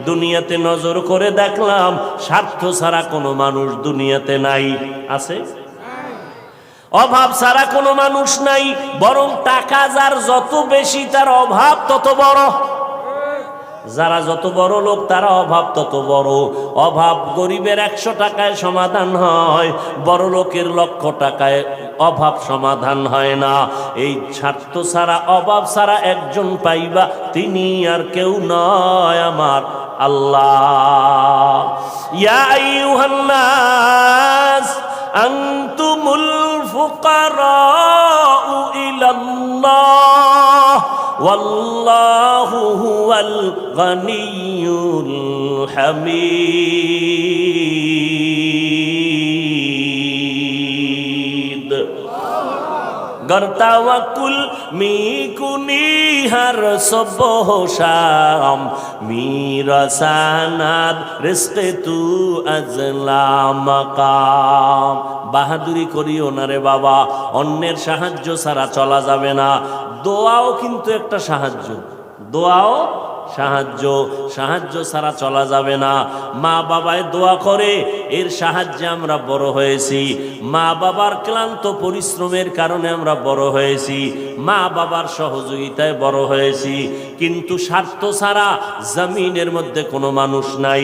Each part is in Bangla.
দুনিয়াতে নজর করে দেখলাম স্বার্থ ছাড়া কোনো মানুষ দুনিয়াতে নাই। আছে? অভাব ছাড়া কোনো মানুষ নাই, বরং টাকা যার যত বেশি তার অভাব তত বড়। যারা যত বড় লোক তারা অভাব তত বড়। অভাব গরিবের 100 টাকায় সমাধান হয়, বড় লোকের 1,00,000 টাকায় অভাব সমাধান হয় না। এই স্বার্থ ছাড়া অভাব ছাড়া একজন পাইবা, তিনি আর কেউ নয়, আমার আল্লাহ। ইয়া আইয়ুহান নাস আনতুমুল ফুকারাউ ইলাল্লাহ ওয়াল্লাহু হুয়াল গনিয়্যুল হামিদ। गर तवक्कुल मी कुनी हर सुबह शाम मेरा सनद रिज़्क़ तू अज़ला मकाम। বাহাদুরি করিও না রে বাবা, অন্যের সাহায্য ছাড়া চলা যাবে না। দোয়াও কিন্তু একটা সাহায্য, দোয়াও সাহায্য, সাহায্য ছাড়া চলা যাবে না। মা বাবায় দোয়া করে, এর সাহায্যে আমরা বড় হয়েছি। মা বাবার ক্লান্ত পরিশ্রমের কারণে আমরা বড় হয়েছি, মা বাবার সহযোগিতায় বড় হয়েছি। কিন্তু স্বার্থ ছাড়া জমিনের মধ্যে কোনো মানুষ নাই,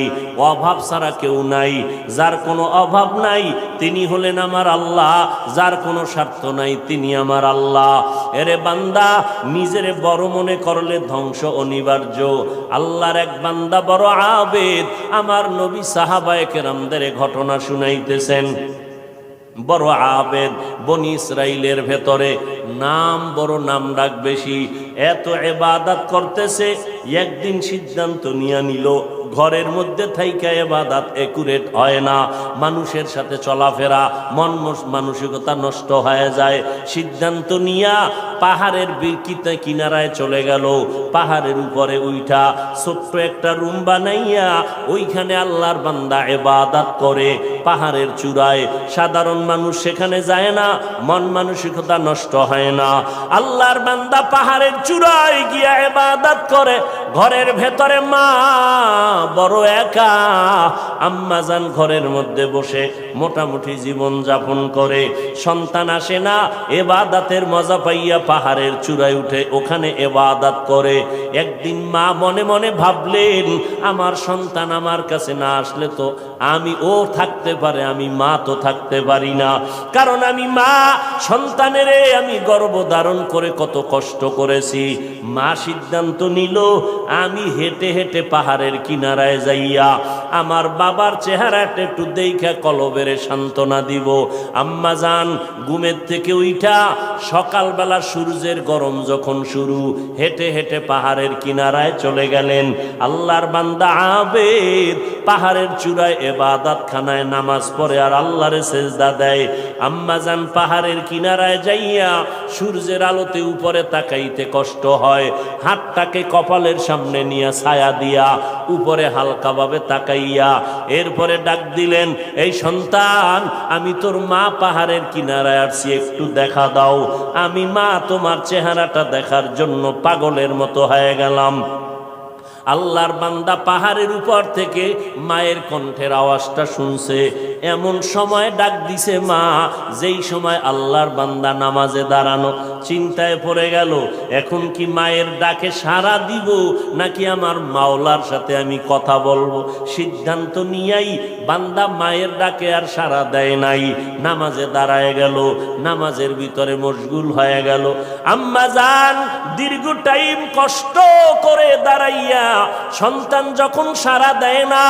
অভাব ছাড়া কেউ নাই। যার কোনো অভাব নাই তিনি হলেন আমার আল্লাহ, যার কোনো স্বার্থ নাই তিনি আমার আল্লাহ। এরে বান্দা, নিজেরে বড় মনে করলে ধ্বংস অনিবার্য। আল্লাহর এক বান্দা বড় আবেদ, আমার নবী সাহাবায়ে কেরামদের ঘটনা শুনাইতেছেন। বড় আবেদ, বনি ইসরাইলের ভেতরে নাম বড়, নাম ডাক বেশি, এত ইবাদত করতেছে। একদিন সিদ্ধান্ত নিয়ে নিল, ঘরের মধ্যে থাইকা ইবাদত একুরেট হয় না, মানুষের সাথে চলাফেরা, মানসিকতা নষ্ট হয়ে যায়। সিদ্ধান্ত নিয়া পাহাড়ের বিকিতে কিনারায় চলে গেল। পাহাড়ের উপরে উঠা ছোট্ট একটা রুম বানাইয়া ওইখানে আল্লাহর বান্দা ইবাদত করে। পাহাড়ের চূড়ায় সাধারণ মানুষ সেখানে যায় না, মন মানসিকতা নষ্ট হয় না। আল্লাহর বান্দা পাহাড়ের চূড়ায় গিয়া ইবাদত করে। ঘরের ভেতরে মা বড় একা, আম্মা জান ঘরের মধ্যে বসে মোটামুটি জীবন যাপন করে। সন্তান আসে না, ইবাদতের মজা পাইয়া পাহাড়ের চূড়ায় উঠে ওখানে ইবাদত করে। একদিন মা মনে মনে ভাবলেন, আমার সন্তান আমার কাছে না আসলে তো আমি ও থাকতে পারে, আমি মা তো থাকতে পারি না। কারণ আমি মা, সন্তানের আমি গর্ভ ধারণ করে কত কষ্ট করেছি। মা সিদ্ধান্ত নিল, আমি হেঁটে হেঁটে পাহাড়ের কিনারায় যাইয়া আমার বাবার চেহারাটা একটু দেখা কলবেরে সান্ত্বনা দিব। আম্মা জান ঘুমের থেকে উঠা সকালবেলা সূর্যের গরম যখন শুরু, হেঁটে হেঁটে পাহাড়ের কিনারায় চলে গেলেন। আল্লাহর বান্দা আবেদ পাহাড়ের চূড়ায় ইবাদত খানায় নামাজ পড়ে আর আল্লাহরে সেজদা দেয়। আম্মা জান পাহাড়ের কিনারায় যাইয়া সূর্যের আলোতে উপরে তাকাইতে কষ্ট হয়, হাতটাকে কপালের সামনে নিয়ে ছায়া দিয়া উপরে হালকাভাবে তাকাইয়া এরপরে ডাক দিলেন, এই সন্তান, আমি তোর মা পাহাড়ের কিনারায় আসছি, একটু দেখা দাও। আমি মা তোমার চেহারাটা দেখার জন্য পাগলের মতো হয়ে গেলাম। আল্লাহর বান্দা পাহাড়ের উপর থেকে মায়ের কণ্ঠের আওয়াজটা শুনছে। এমন সময় ডাক দিছে মা, যেই সময় আল্লাহর বান্দা নামাজে দাঁড়ানো। চিন্তায় পড়ে গেল, এখন কি মায়ের ডাকে সাড়া দিব নাকি আমার মাওলার সাথে আমি কথা বলবো। সিদ্ধান্ত নিয়াই বান্দা মায়ের ডাকে আর সাড়া দেয় নাই, নামাজে দাঁড়ায় গেল, নামাজের ভিতরে মশগুল হয়ে গেল। আম্মা জান দীর্ঘ টাইম কষ্ট করে দাঁড়াইয়া সন্তান যখন সাড়া দেয় না,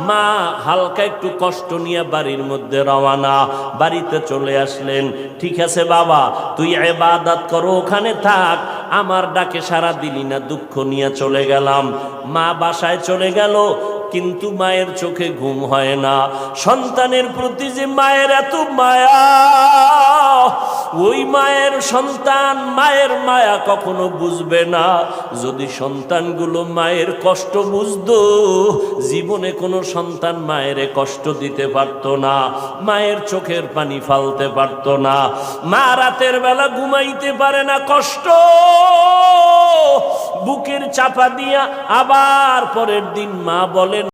মা হালকা একটু কষ্ট নিয়ে বাড়ির মধ্যে রওনা। বাড়িতে চলে আসলেন, ঠিক আছে বাবা, তুই ইবাদত করো, ওখানে থাক, আমার ডাকে সাড়া দিলি না, দুঃখ নিয়ে চলে গেলাম। মা বাসায় চলে গেল, কিন্তু মায়ের চোখে ঘুম হয় না। সন্তানের প্রতি যে মায়ের এত মায়া, ওই মায়ের সন্তান মায়ের মায়া কখনো বুঝবে না। যদি সন্তানগুলো মায়ের কষ্ট বুঝতো, জীবনে কোনো সন্তান মায়ের কষ্ট দিতে পারত না, মায়ের চোখের পানি ফালতে পারত না। মা রাতের বেলা ঘুমাইতে পারে না, কষ্ট বুকের চাপা দিয়া, আবার পরের দিন মা বলেন